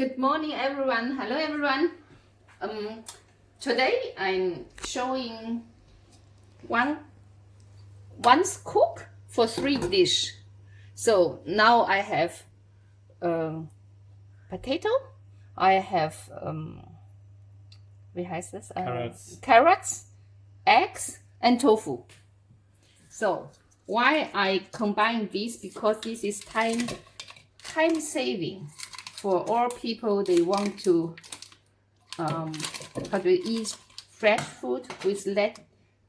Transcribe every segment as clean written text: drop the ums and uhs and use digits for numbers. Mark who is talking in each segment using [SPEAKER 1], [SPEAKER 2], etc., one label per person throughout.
[SPEAKER 1] Good morning, everyone. Hello, everyone. Today I'm showing once cook for 3 dish. So now I have potato. I have carrots, eggs, and tofu. So why I combine these? Because this is time saving for all people. They want to eat fresh food with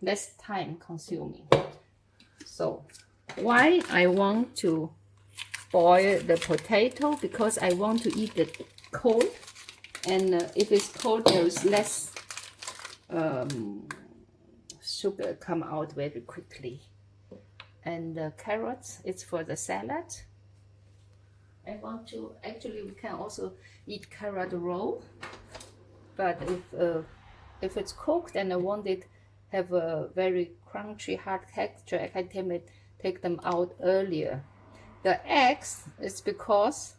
[SPEAKER 1] less time consuming. So why I want to boil the potato? Because I want to eat it cold, and if it's cold there is less sugar come out very quickly. And the carrots, it's for the salad. I want to, actually we can also eat carrot roll, but if it's cooked and I want it have a very crunchy hard texture, I can take them out earlier. The eggs is because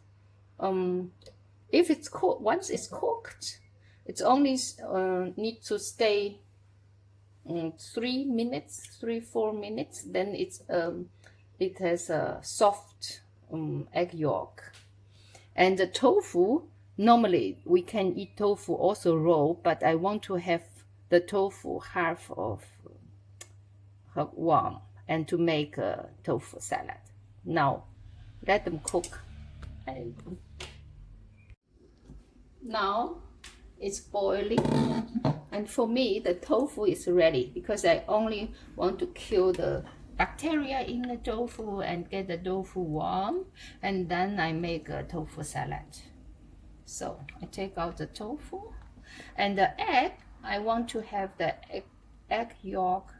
[SPEAKER 1] if it's cooked, once it's cooked, it's only need to stay 3-4 minutes, then it has a soft egg yolk. And the tofu, normally we can eat tofu also raw, but I want to have the tofu half of warm and to make a tofu salad. Now let them cook. Now it's boiling, and for me the tofu is ready because I only want to kill the bacteria in the tofu and get the tofu warm, and then I make a tofu salad. So I take out the tofu, and the egg, I want to have the egg yolk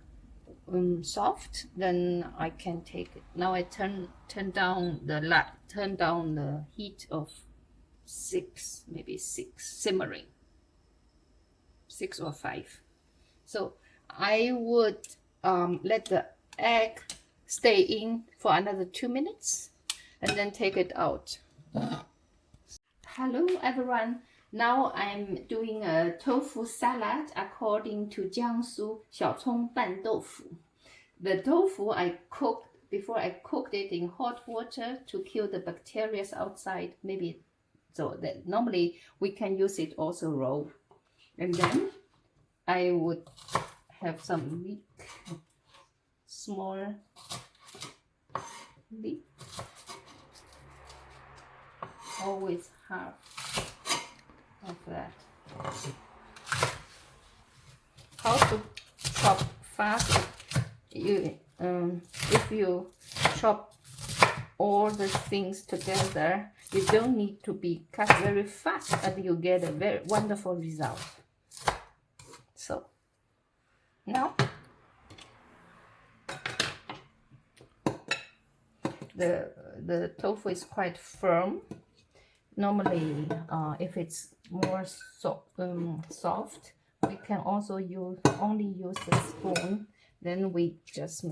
[SPEAKER 1] soft, then I can take it. Now I turn down the heat of 6, maybe 6, simmering 6 or 5. So I would let the egg stay in for another 2 minutes and then take it out. Hello everyone, now I'm doing a tofu salad according to Jiangsu 小葱拌豆腐. The tofu I cooked, before I cooked it in hot water to kill the bacteria outside, maybe, so that normally we can use it also raw. And then I would have some leek, small leek, always half of that. How to chop fast? If you chop all the things together, you don't need to be cut very fast, and you get a very wonderful result. So now the tofu is quite firm. Normally if it's more soft, we can also only use the spoon. Then we just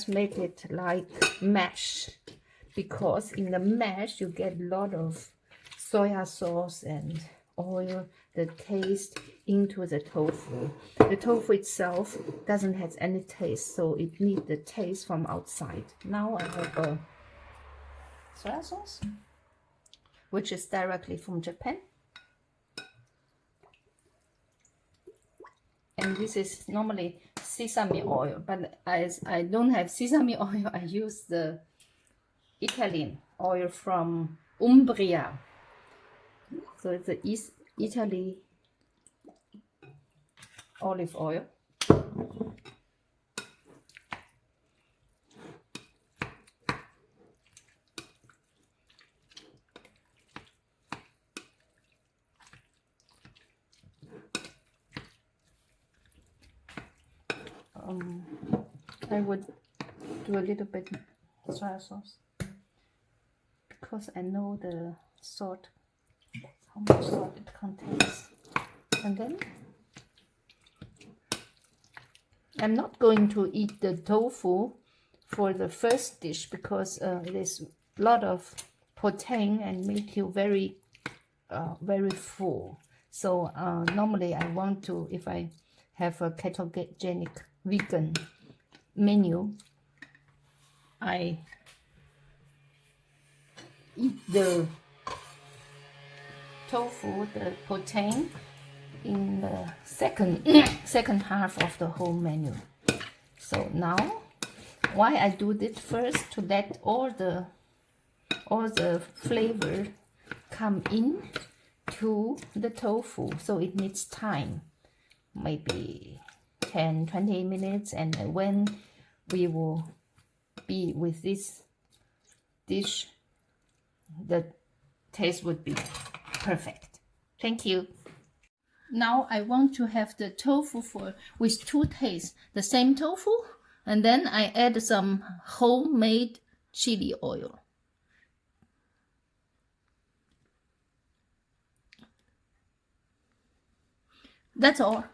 [SPEAKER 1] make it like mash, because in the mash you get a lot of soya sauce and oil, the taste into the tofu. The tofu itself doesn't have any taste, so it needs the taste from outside. Now I have a soya sauce, which is directly from Japan. And this is normally sesame oil, but as I don't have sesame oil, I use the Italian oil from Umbria. So it's the East Italy olive oil. I would do a little bit soy sauce because I know the salt, how much salt it contains. And then I'm not going to eat the tofu for the first dish because there's a lot of protein and make you very very full. So normally I want to, if I have a ketogenic vegan menu, I eat the tofu, the protein, in the second half of the whole menu. So now, why I do this first, to let all the flavor come in to the tofu. So it needs time, maybe 10-20 minutes, and when we will be with this dish, the taste would be perfect. Thank you. Now I want to have the tofu with two tastes, the same tofu, and then I add some homemade chili oil. That's all.